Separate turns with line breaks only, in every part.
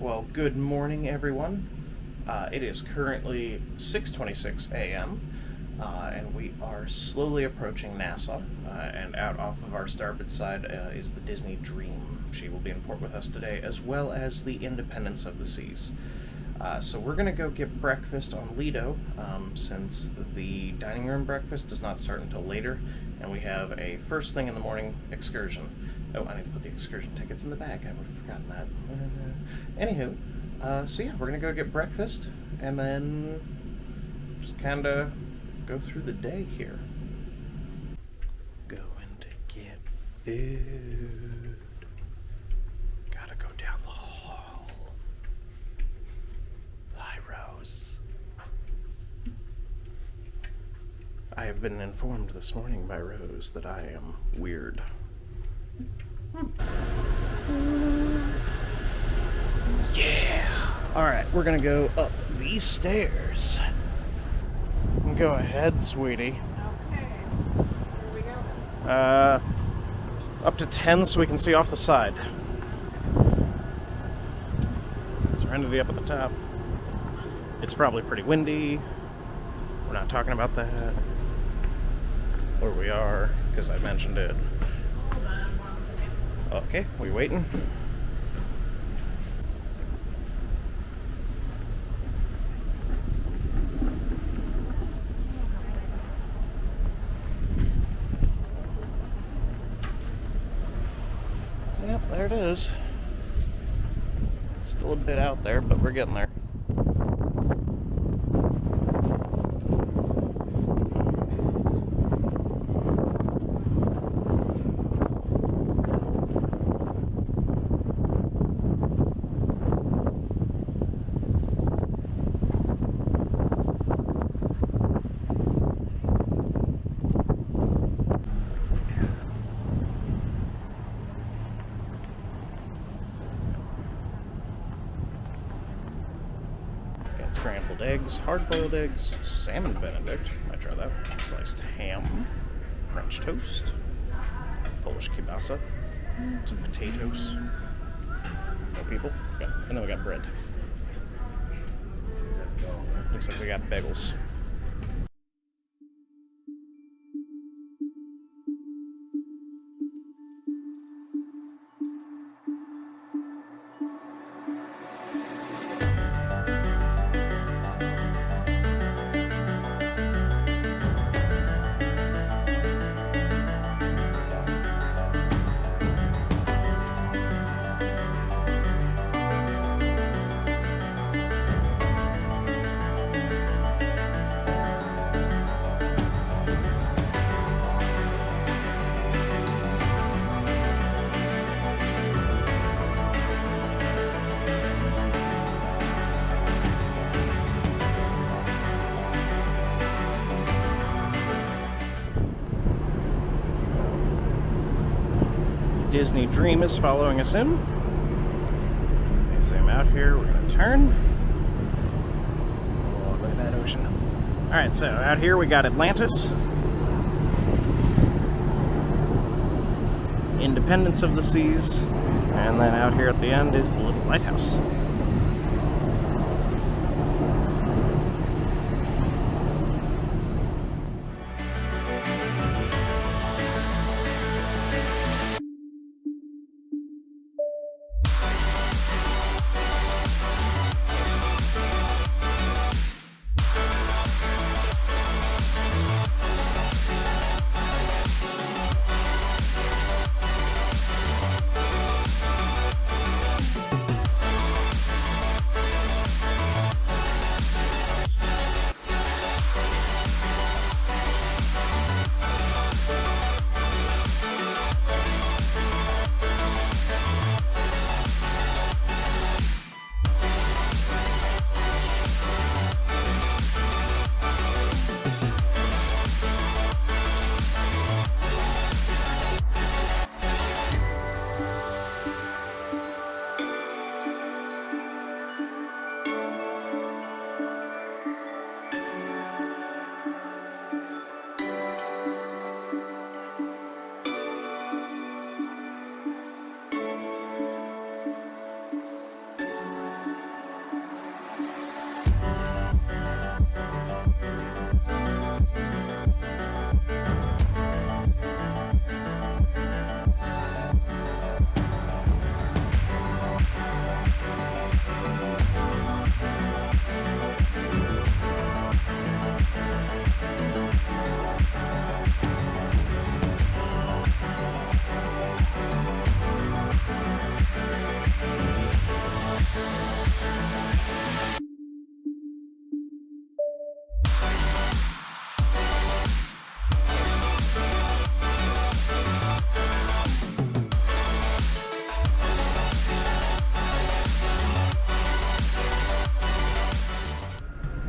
Well, good morning, everyone. It is currently 6:26 a.m., and we are slowly approaching Nassau, and out off of our starboard side is the Disney Dream. She will be in port with us today, as well as the Independence of the Seas. So we're going to go get breakfast on Lido, since the dining room breakfast does not start until later, and we have a first thing in the morning excursion. Oh, I need to put the excursion tickets in the bag. I would have forgotten that. Anywho, so yeah, we're going to go get breakfast, and then just kind of go through the day here. Going to get food. Gotta go down the hall. Hi, Rose. I have been informed this morning by Rose that I am weird. Yeah! Alright, we're gonna go up these stairs. Go ahead, sweetie.
Okay. Where we going?
Up to 10 so we can see off the side. Serenity up at the top. It's probably pretty windy. We're not talking about that. Or we are, because I mentioned it.
Hold on 1 second.
Okay, we waiting? Yep, there it is. Still a bit out there, but we're getting there. Scrambled eggs, hard-boiled eggs, salmon benedict, might try that, sliced ham, French toast, Polish kielbasa, some potatoes, no people, and then we got bread. Looks like we got bagels. Disney Dream is following us in. Okay, zoom out here, we're going to turn. Oh, look at that ocean. Alright, so out here we got Atlantis. Independence of the Seas. And then out here at the end is the little lighthouse.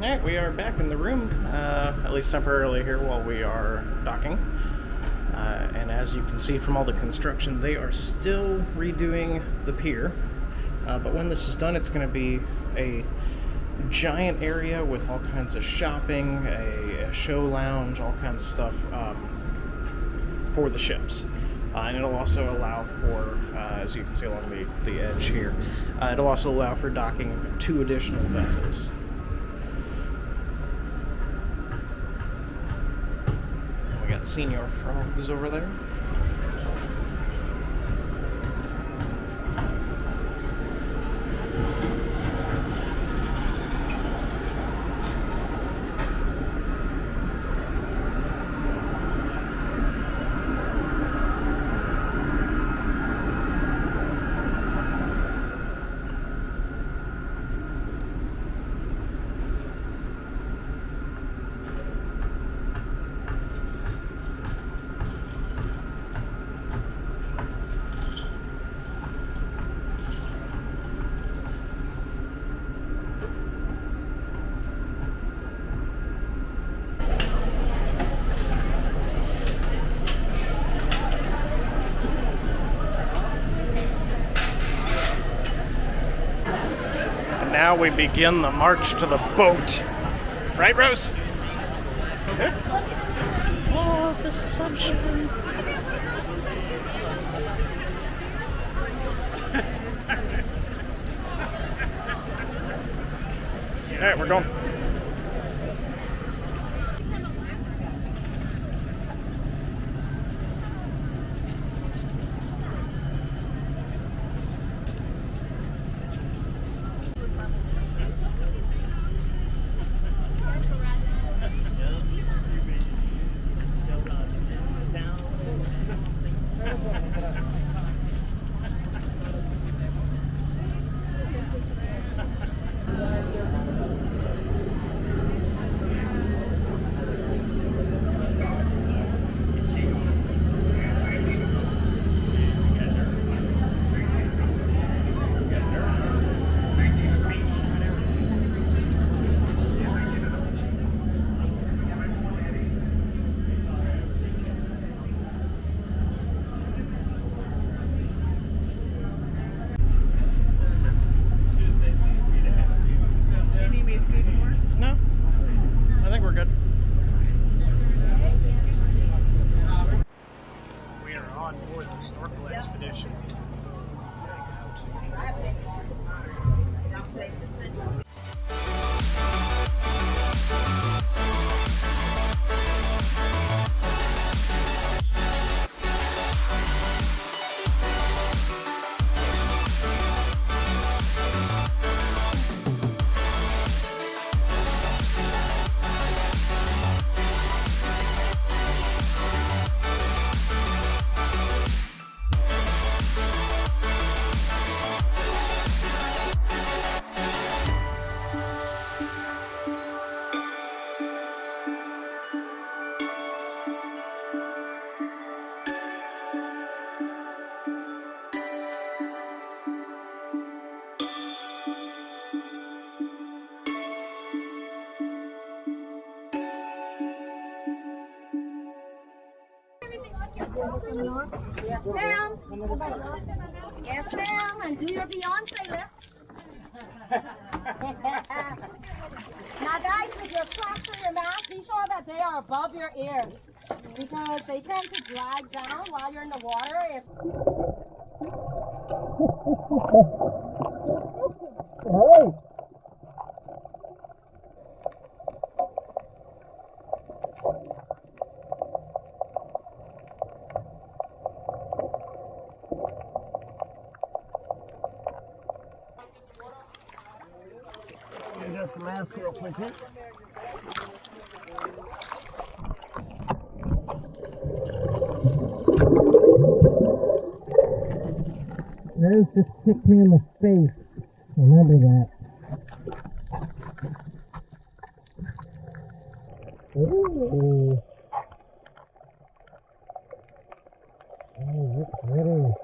Alright, we are back in the room, at least temporarily here while we are docking. And as you can see from all the construction, they are still redoing the pier. But when this is done, it's going to be a giant area with all kinds of shopping, a show lounge, all kinds of stuff for the ships. And it'll also allow for, as you can see along the edge here, it'll also allow for docking 2 additional vessels. We got Senior Frogs over there. Now we begin the march to the boat. Right, Rose? Oh, the sunshine. All right, we're going. Snorkel expedition.
Yes, ma'am. Yes, ma'am. And do your Beyonce lips. Now, guys, with your straps for your mask, be sure that they are above your ears because they tend to drag down while you're in the water.
Hey! Adjust the mask real quick here. Rose just kicked me in the face. Remember that. Ooh. Oh, look pretty.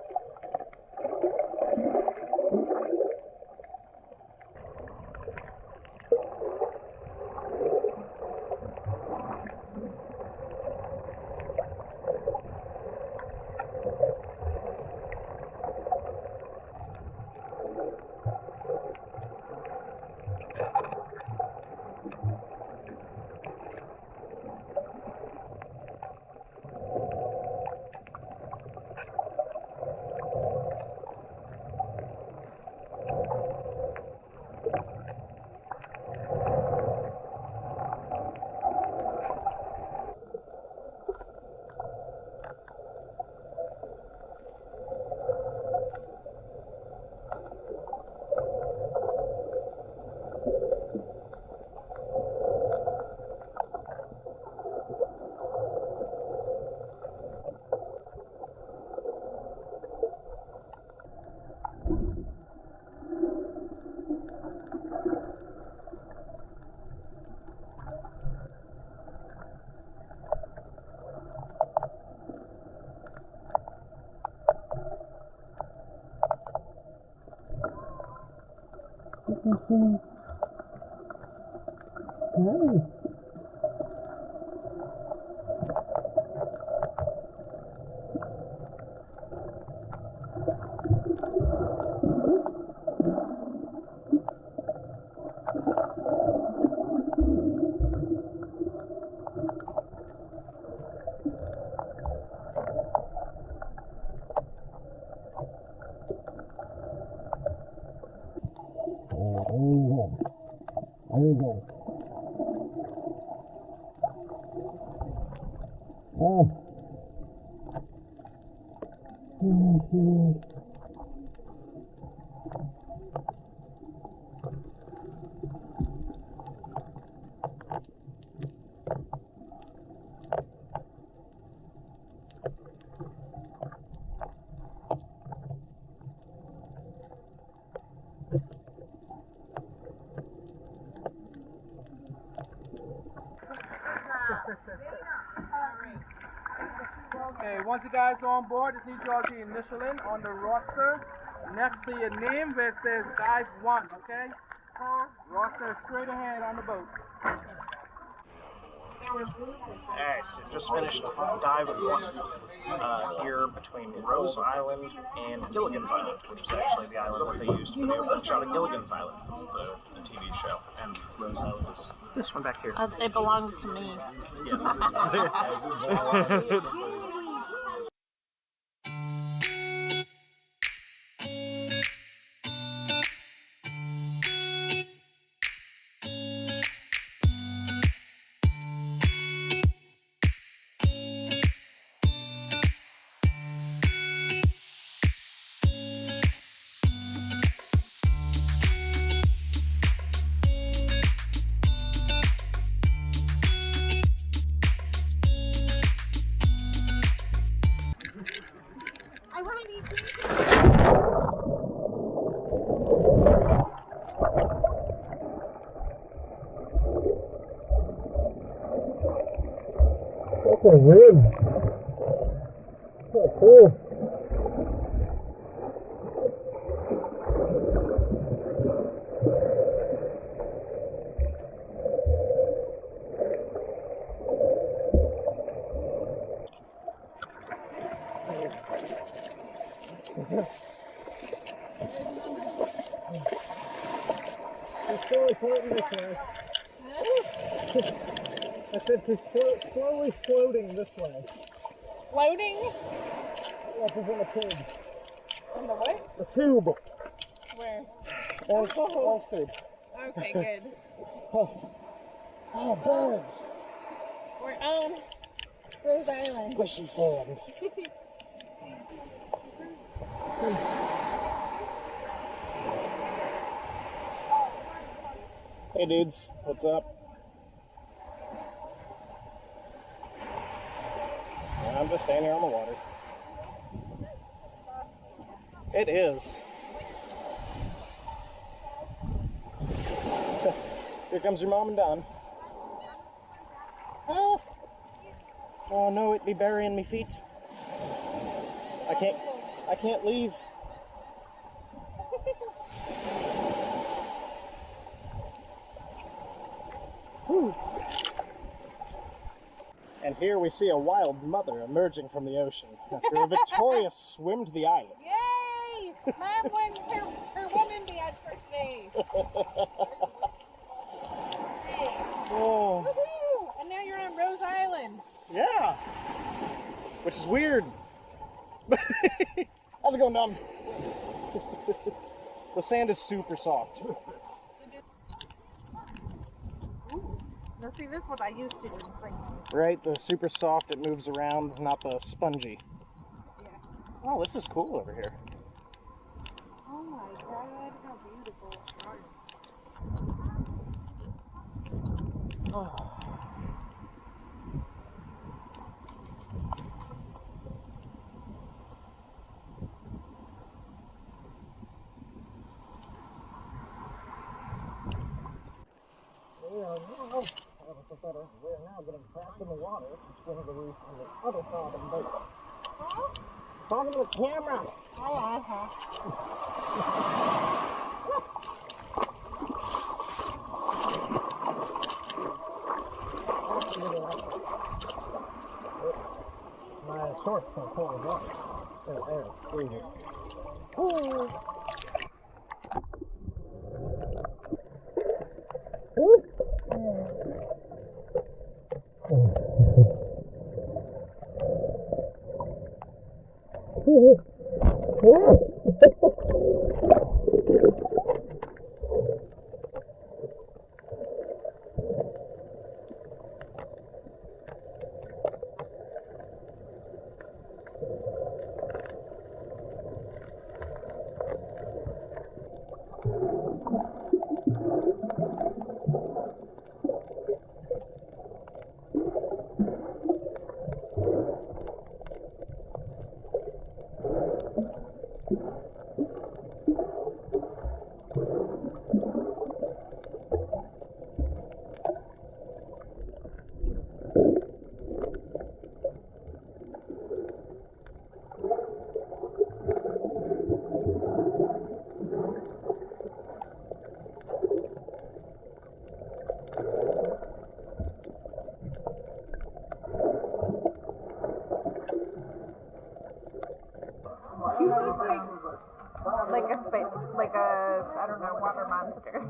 Okay, once you guys are on board, just need you all to initial in on the roster next to your name where it says Dive 1, okay? Roster straight ahead on the boat.
Alright, so just finished dive 1 here between Rose Island and Gilligan's Island, which is actually the island that they used for the opening shot of Gilligan's Island, the TV show. And Rose Island is this one back here.
It belongs to me.
Yes.
That's a rib. Oh, cool. It's slowly floating this way. I said it's slowly floating this way.
Floating?
Like it's in a tube.
On the what?
A tube.
Where?
All tube.
Okay, good.
Oh, birds.
We're on Rose Island.
Squishy sand. Hey dudes, what's up? I'm just standing here on the water. It is. Here comes your mom and Don. Oh, oh no, it be burying me feet. I can't leave. Whew. And here we see a wild mother emerging from the ocean after a victorious swim to the island.
Yay! Mom won her woman dad for today.
Oh.
Woohoo! And now you're on Rose Island.
Yeah. Which is weird. How's it going, Don? The sand is super soft.
Now see, this is what I used to do in spring.
Right? The super soft, it moves around, not the spongy.
Yeah.
Oh, this is cool over here.
Oh my god, how beautiful.
Oh. We are now getting trapped in the water to swim the reef on the other side of the boat. Talking to the camera. shorts gonna pull us up. There, breathe it. Ooh.
Like a, I don't know, water monster.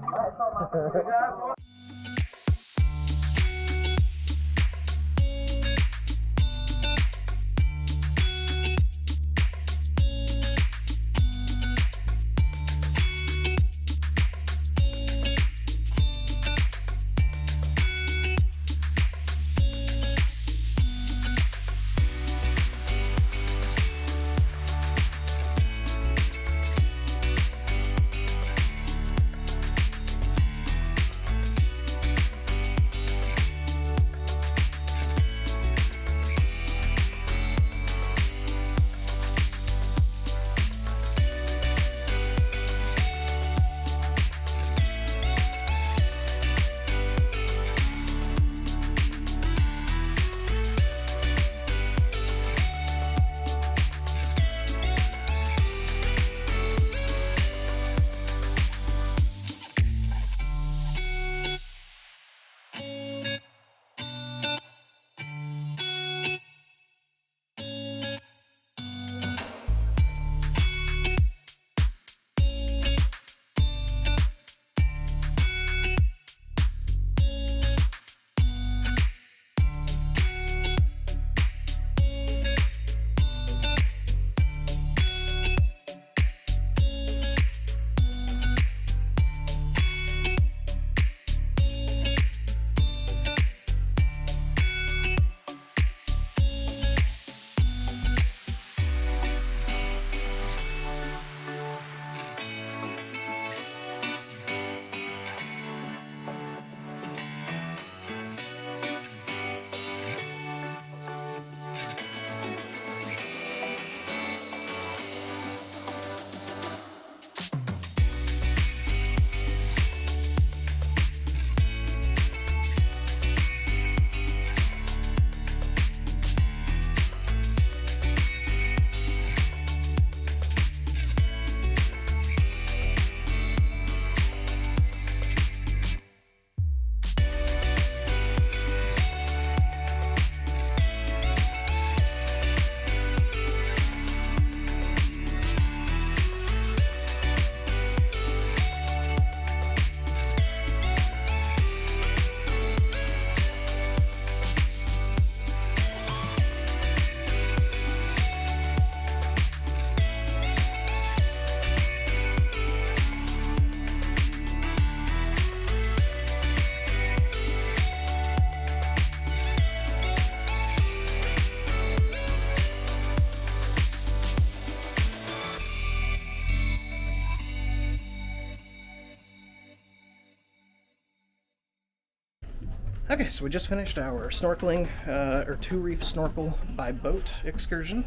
Okay, so we just finished our snorkeling, or 2-reef snorkel by boat excursion.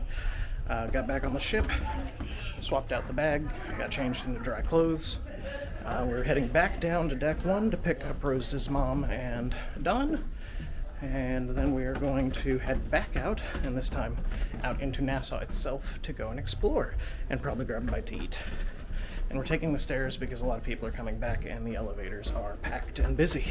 Got back on the ship, swapped out the bag, got changed into dry clothes. We're heading back down to deck 1 to pick up Rose's mom and Don. And then we are going to head back out, and this time out into Nassau itself to go and explore and probably grab a bite to eat. And we're taking the stairs because a lot of people are coming back and the elevators are packed and busy.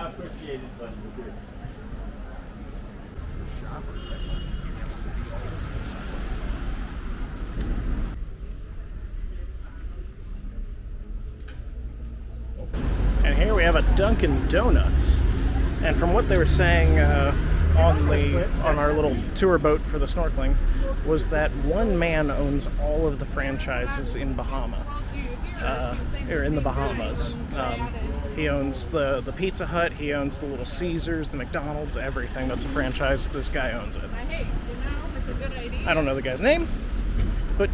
appreciate it, buddy.
And here we have a Dunkin' Donuts. And from what they were saying on our little tour boat for the snorkeling, was that one man owns all of the franchises in Bahamas. Or in the Bahamas. He owns the Pizza Hut, he owns the Little Caesars, the McDonald's, everything that's a franchise, this guy owns it.
Hey, it's a good idea.
I don't know the guy's name, but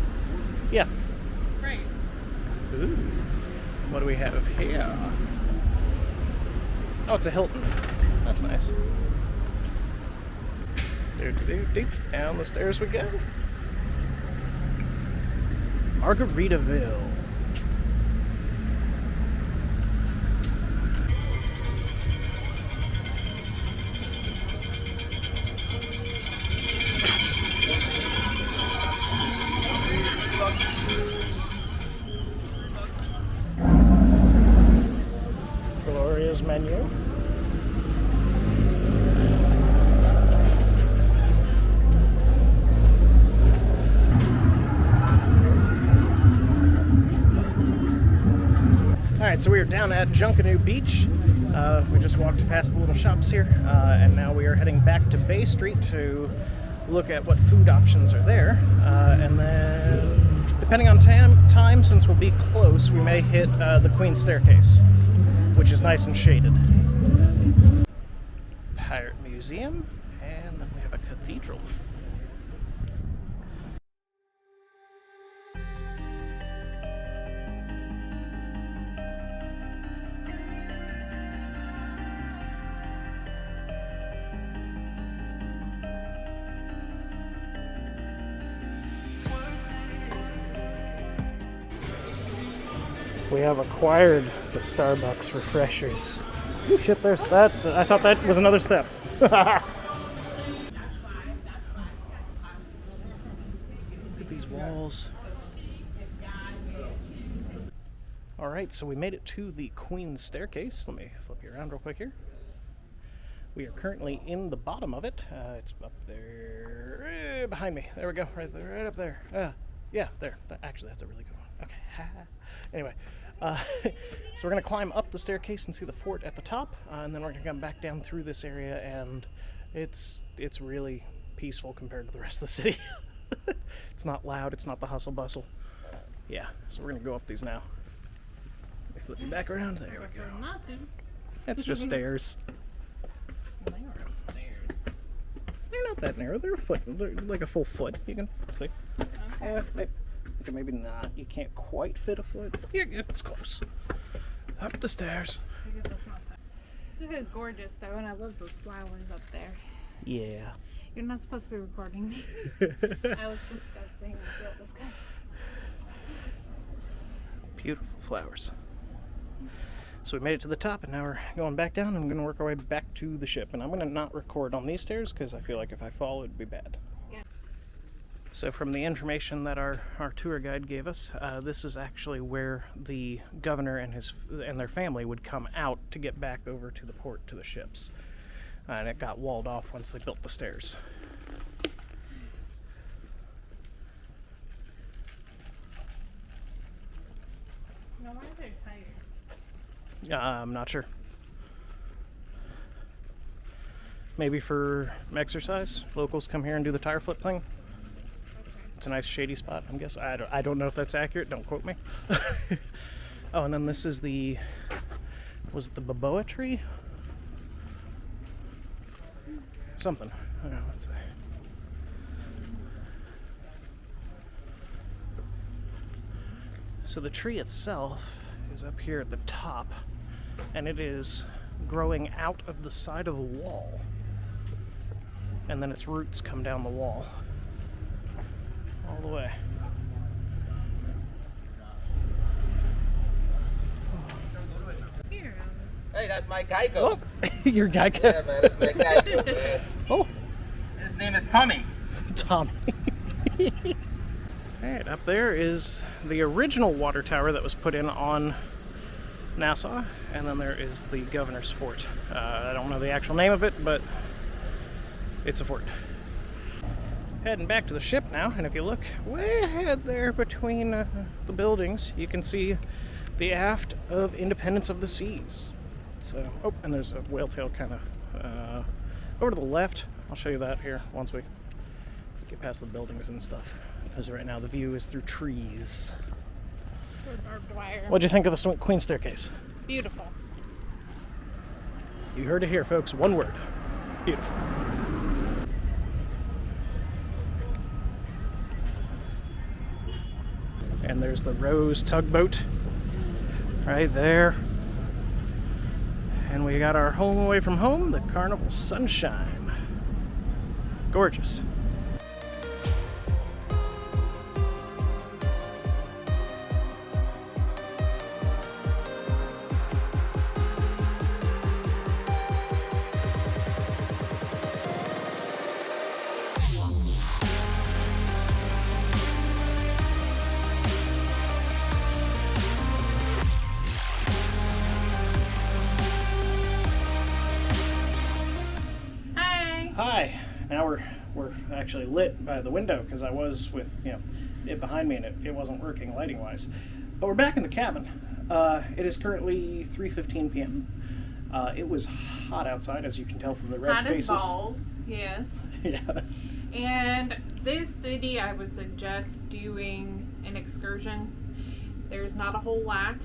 yeah.
Right.
Ooh. What do we have here? Oh, it's a Hilton. That's nice. Down the stairs we go. Margaritaville. Gloria's menu. Alright, so we are down at Junkanoo Beach. We just walked past the little shops here, and now we are heading back to Bay Street to look at what food options are there. And then, depending on time, since we'll be close, we may hit the Queen's Staircase, which is nice and shaded. Pirate Museum, and then we have a cathedral. We have acquired the Starbucks refreshers. Oh shit, there's that. I thought that was another step. Look at these walls. Alright, so we made it to the Queen's Staircase. Let me flip you around real quick here. We are currently in the bottom of it. It's up there behind me. There we go, right there, right up there. Yeah, there. Actually, that's a really good one. Okay. Anyway, so we're going to climb up the staircase and see the fort at the top, and then we're going to come back down through this area, and it's really peaceful compared to the rest of the city. It's not loud, it's not the hustle bustle. Yeah, so we're going to go up these now. Let me flip you back around. There we go. It's just stairs.
Narrow stairs.
They're not that narrow. They're a foot. They're like a full foot. You can see.
Okay.
Maybe not. You can't quite fit a foot. Yeah, it's close. Up the stairs.
I guess that's not that. This is gorgeous though, and I love those flowers up there.
Yeah.
You're not supposed to be recording me. I look disgusting. I feel disgusting.
Beautiful flowers. So we made it to the top, and now we're going back down, and we're going to work our way back to the ship. And I'm going to not record on these stairs because I feel like if I fall, it'd be bad.
Yeah.
So from the information that our tour guide gave us, this is actually where the governor and their family would come out to get back over to the port to the ships. And it got walled off once they built the stairs.
No, why are they tired?
I'm not sure. Maybe for exercise. Locals come here and do the tire flip thing. It's a nice shady spot, I'm guessing. I don't know if that's accurate. Don't quote me. Oh, and then this is was it the baboa tree? Something. I don't know, let's see. So the tree itself is up here at the top, and it is growing out of the side of the wall. And then its roots come down the wall. All the way.
Here.
Hey, that's my Geico.
Oh, your Geico.
Yeah, man, that's my Geico, man.
Oh,
His name is Tommy.
Tommy. Alright, up there is the original water tower that was put in on Nassau, and then there is the governor's fort. I don't know the actual name of it, but it's a fort. Heading back to the ship now, and if you look way ahead there between the buildings, you can see the aft of Independence of the Seas. So, oh, and there's a whale tail kind of over to the left. I'll show you that here once we get past the buildings and stuff, because right now the view is through trees.
Barbed wire.
What'd you think of the Queen Staircase?
Beautiful.
You heard it here, folks. One word. Beautiful. And there's the Rose tugboat right there. And we got our home away from home, the Carnival Sunshine. Gorgeous. Hi. Now we're actually lit by the window because I was with it behind me and it wasn't working lighting wise. But we're back in the cabin. It is currently 3:15 p.m. It was hot outside, as you can tell from the red faces.
Hot as balls, yes.
Yeah.
And this city, I would suggest doing an excursion. There's not a whole lot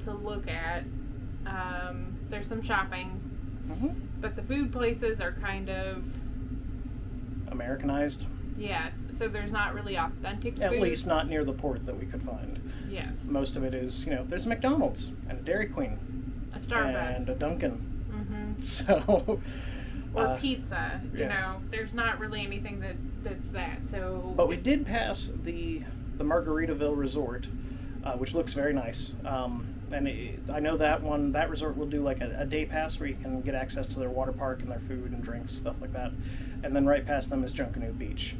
to look at. There's some shopping.
Mm-hmm.
But the food places are kind of
Americanized.
Yes, so there's not really authentic food.
At least not near the port that we could find.
Yes.
Most of it is, there's a McDonald's and a Dairy Queen.
A Starbucks.
And a Dunkin'.
Mm-hmm.
So.
Or pizza.
Yeah.
There's not really anything that's that. So.
But we did pass the Margaritaville Resort, which looks very nice. And I know that resort will do like a day pass where you can get access to their water park and their food and drinks, stuff like that. And then right past them is Junkanoo Beach,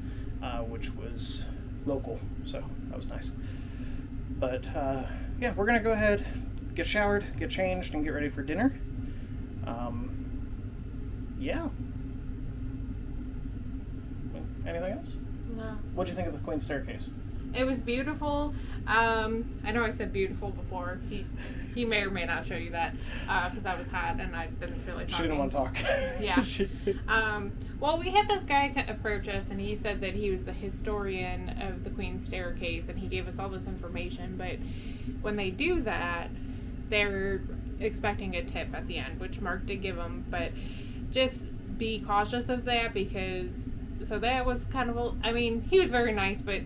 which was local, so that was nice. But yeah, we're gonna go ahead, get showered, get changed, and get ready for dinner. Yeah. Anything else?
No.
What'd you think of the Queen Staircase?
It was beautiful. I know I said beautiful before. He may or may not show you that because I was hot and I didn't feel like talking.
She didn't want to talk.
Yeah. Well, we had this guy approach us and he said that he was the historian of the Queen's Staircase and he gave us all this information. But when they do that, they're expecting a tip at the end, which Mark did give them. But just be cautious of that because... So that was kind of he was very nice, but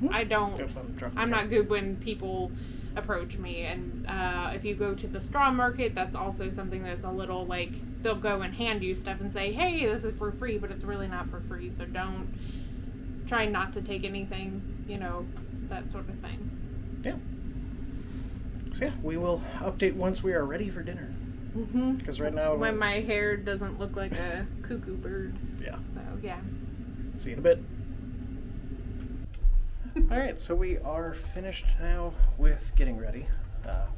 I'm not good when people approach me. And if you go to the straw market, that's also something that's a little like, they'll go and hand you stuff and say, hey, this is for free, but it's really not for free. So try not to take anything, that sort of thing.
Yeah. So yeah, we will update once we are ready for dinner.
Mm-hmm.
Because right now...
When my hair doesn't look like a cuckoo bird.
Yeah.
So, yeah.
See you in a bit. Alright, so we are finished now with getting ready.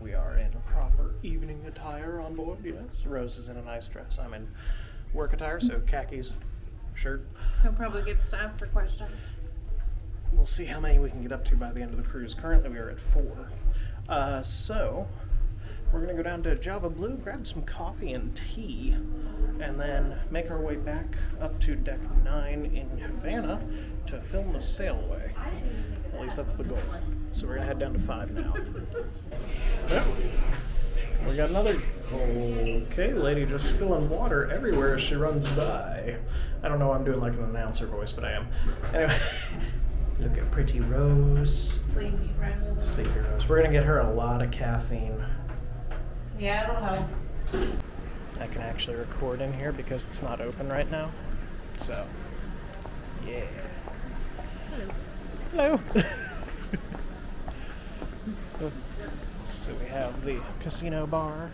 We are in proper evening attire on board, yes. Rose is in a nice dress. I'm in work attire, so khakis, shirt.
He'll probably get stopped for questions.
We'll see how many we can get up to by the end of the cruise. Currently we are at 4. So we're going to go down to Java Blue, grab some coffee and tea, and then make our way back up to Deck 9 in Havana to film the sail away. At least that's the goal. So we're going to head down to 5 now. Oh, we got another... Okay, lady just spilling water everywhere as she runs by. I don't know why I'm doing like an announcer voice, but I am. Anyway, look at pretty Rose.
Sleepy Rose.
Sleepy Rose. We're going to get her a lot of caffeine.
Yeah, it'll help.
I can actually record in here because it's not open right now. So, yeah. Hello. So we have the casino bar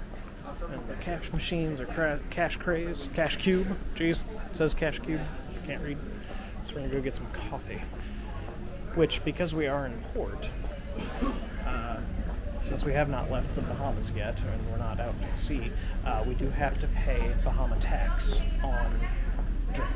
and the cash machines or cash craze, cash cube. Jeez, it says cash cube. Can't read. So we're gonna go get some coffee. Which, because we are in port, since we have not left the Bahamas yet, and we're not out at sea, we do have to pay Bahama tax on drink.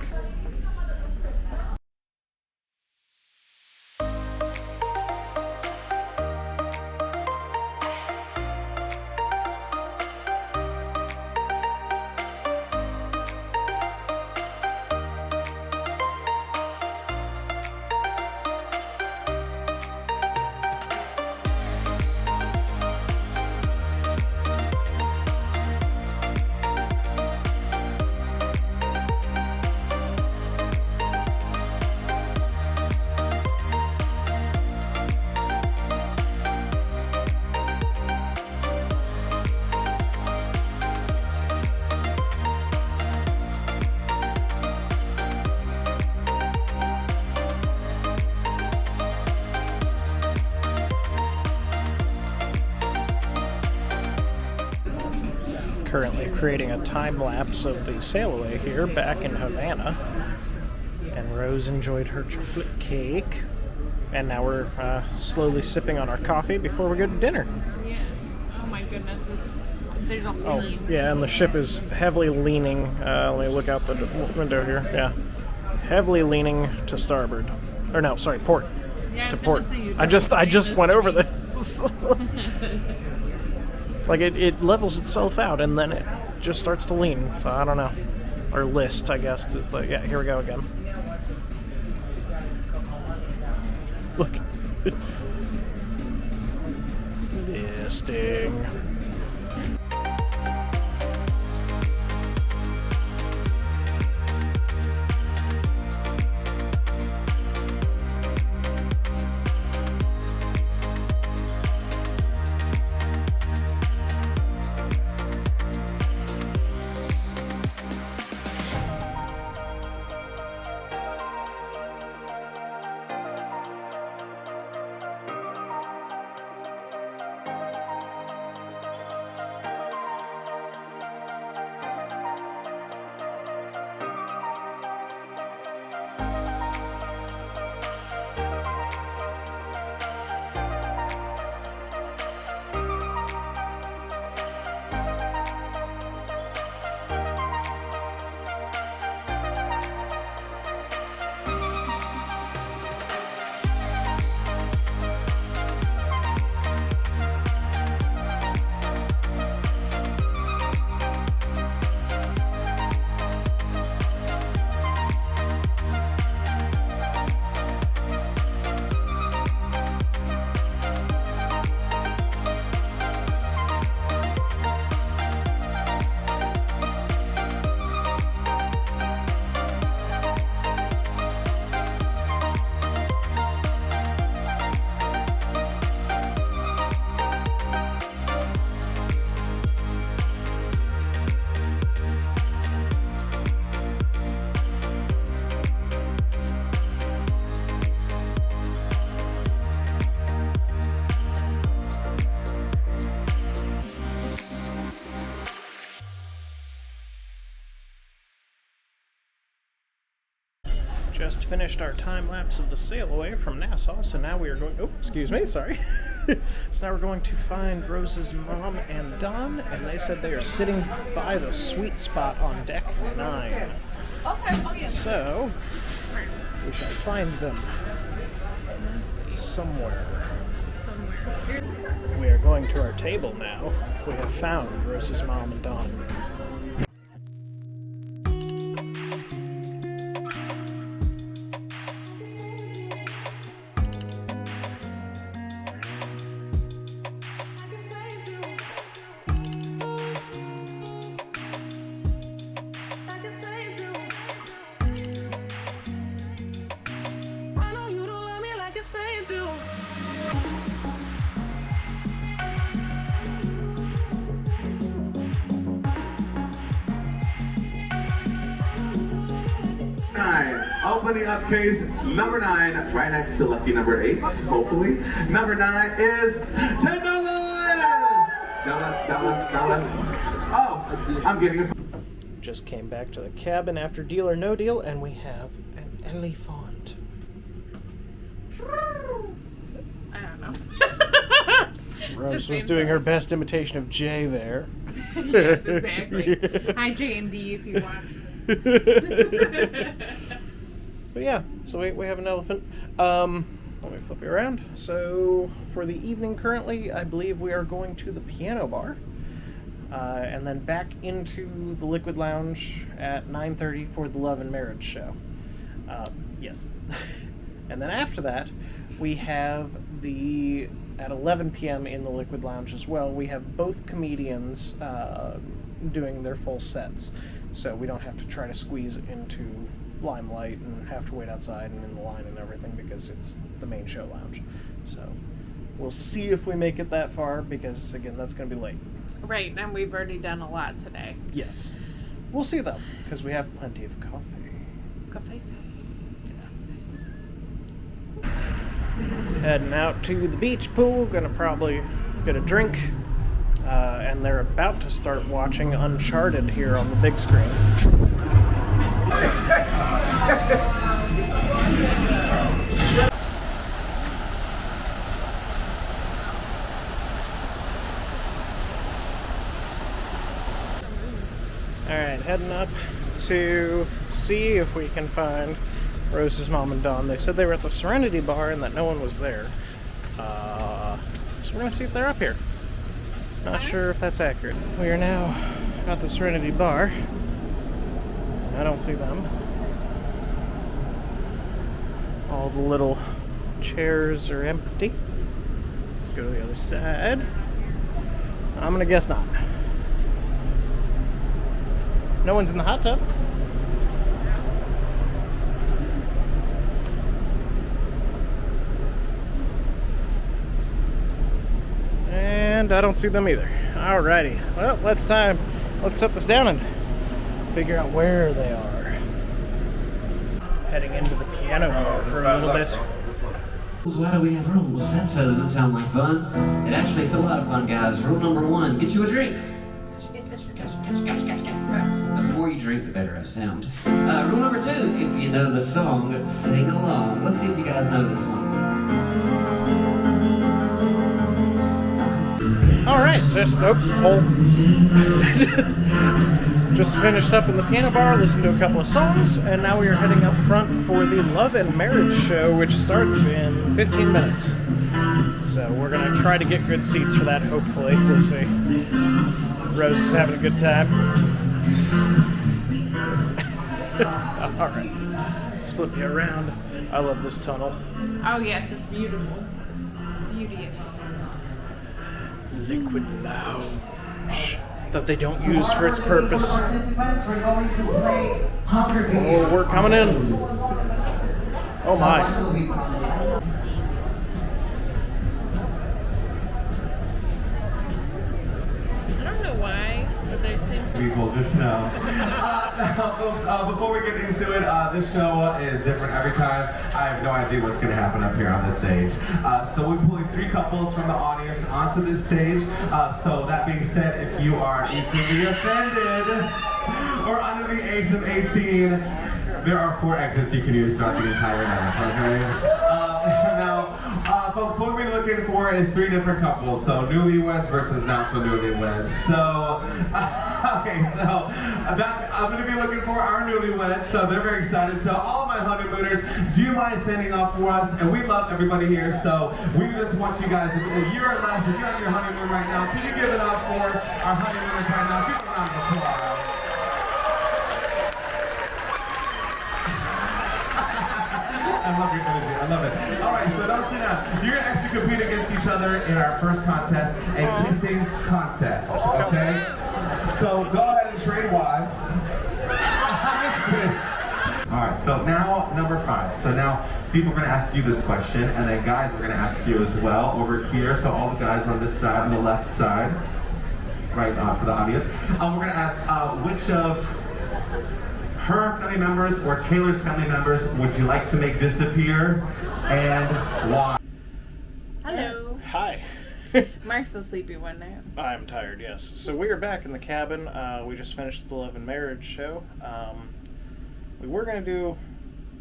Currently creating a time lapse of the sail away here back in Havana, and Rose enjoyed her chocolate cake, and now we're slowly sipping on our coffee before we go to dinner.
Yeah. Oh my goodness, there's a lean.
Yeah, and the ship is heavily leaning. Let me look out the window here. Yeah, heavily leaning to starboard, or no, sorry, port.
Yeah,
to port. I just went over this. Like, it levels itself out, and then it just starts to lean. So, I don't know. Or list, I guess. Is the, yeah, here we go again. Look. Listing. Just finished our time lapse of the sail away from Nassau, so now we are going. Oh, excuse me, sorry. So now we're going to find Rose's mom and Don, and they said they are sitting by the sweet spot on deck 9.
Okay. Oh yeah.
So we shall find them somewhere. We are going to our table now. We have found Rose's mom and Don.
Opening up case number 9, right next to lucky number 8, hopefully. Number 9 is $10. Dollar. Oh, I'm getting a.
Just came back to the cabin after Deal or No Deal, and we have an elephant.
I don't know.
Rose was doing her best imitation of Jay there.
Yes, exactly. Hi, J&D, if you watch this.
But yeah, so we have an elephant. Let me flip you around. So for the evening currently, I believe we are going to the piano bar. And then back into the Liquid Lounge at 9:30 for the Love and Marriage show. Yes. And then after that, we have at 11 p.m. in the Liquid Lounge as well, we have both comedians doing their full sets. So we don't have to try to squeeze into limelight and have to wait outside and in the line and everything because it's the main show lounge. So we'll see if we make it that far because, again, that's going to be late.
Right, and we've already done a lot today.
Yes. We'll see, though, because we have plenty of coffee.
Coffee.
Yeah. Heading out to the beach pool. Gonna probably get a drink. And they're about to start watching Uncharted here on the big screen. Alright, heading up to see if we can find Rose's mom and Dawn. They said they were at the Serenity Bar and that no one was there. So we're going to see if they're up here. Not sure if that's accurate. We are now at the Serenity Bar. I don't see them. All the little chairs are empty. Let's go to the other side. I'm going to guess not. No one's in the hot tub. And I don't see them either. Alrighty. Well, let's set this down and figure out where they are. Heading into the piano bar for a little bit.
Why do we have rules? That doesn't sound like fun. And actually, it's a lot of fun, guys. Rule number 1, get you a drink. The more you drink, the better it sound. Rule number 2, if you know the song, sing along. Let's see if you guys know this one.
Alright, just finished up in the piano bar, listened to a couple of songs, and now we are heading up front for the Love and Marriage show, which starts in 15 minutes. So we're going to try to get good seats for that, hopefully. We'll see. Rose is having a good time. Alright, let's flip you around. I love this tunnel.
Oh yes, it's beautiful. Beauteous.
Liquid Lounge that they don't use for its purpose. Oh, we're coming in. Oh my.
I don't know why, but they seem so...
People just know. Now, folks, before we get into it, this show is different every time. I have no idea what's going to happen up here on this stage. So we're pulling 3 couples from the audience onto this stage. So that being said, if you are easily offended or under the age of 18, there are 4 exits you can use throughout the entire dance, okay? Now, folks, what we're looking for is 3 different couples. So newlyweds versus not so newlyweds. So, okay, so I'm going to be looking for our newlyweds. So they're very excited. So all of my honeymooners, do you mind standing up for us? And we love everybody here. So we just want you guys, if you're at last, if you're on your honeymoon right now, can you give it up for our honeymooners right now? Give them a round of applause. I love your energy. I love it. All right, so don't sit down. You're going to actually compete against each other in our first contest, a kissing contest, okay? So go ahead and trade wives. All right, so now number 5. So now, Steve, we're going to ask you this question, and then guys, we're going to ask you as well over here. So all the guys on this side, on the left side, right for the audience. We're going to ask which of her family members or Taylor's family members would you like to make disappear, and why?
Hello.
Hi.
Mark's a sleepy one now.
I'm tired, yes. So we are back in the cabin. We just finished the Love and Marriage show. We were going to do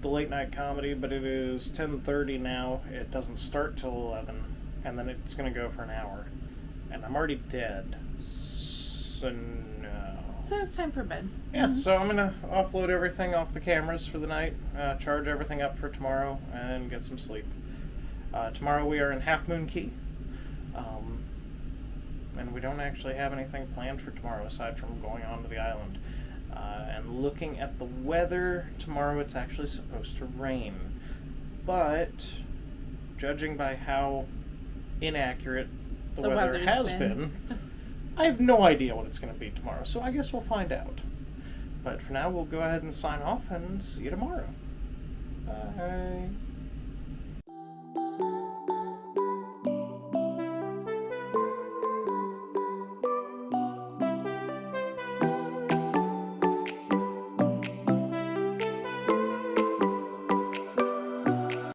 the late night comedy, but it is 10:30 now. It doesn't start till 11, and then it's going to go for an hour. and I'm already dead. So no.
So it's time for bed.
Yeah, so I'm gonna offload everything off the cameras for the night, charge everything up for tomorrow, and get some sleep. Tomorrow we are in Half Moon Key, and we don't actually have anything planned for tomorrow aside from going on to the island. And looking at the weather, tomorrow it's actually supposed to rain. But, judging by how inaccurate the weather
weather's
has been, I have no idea what it's going to be tomorrow, so I guess we'll find out. But for now, we'll go ahead and sign off and see you tomorrow. Bye.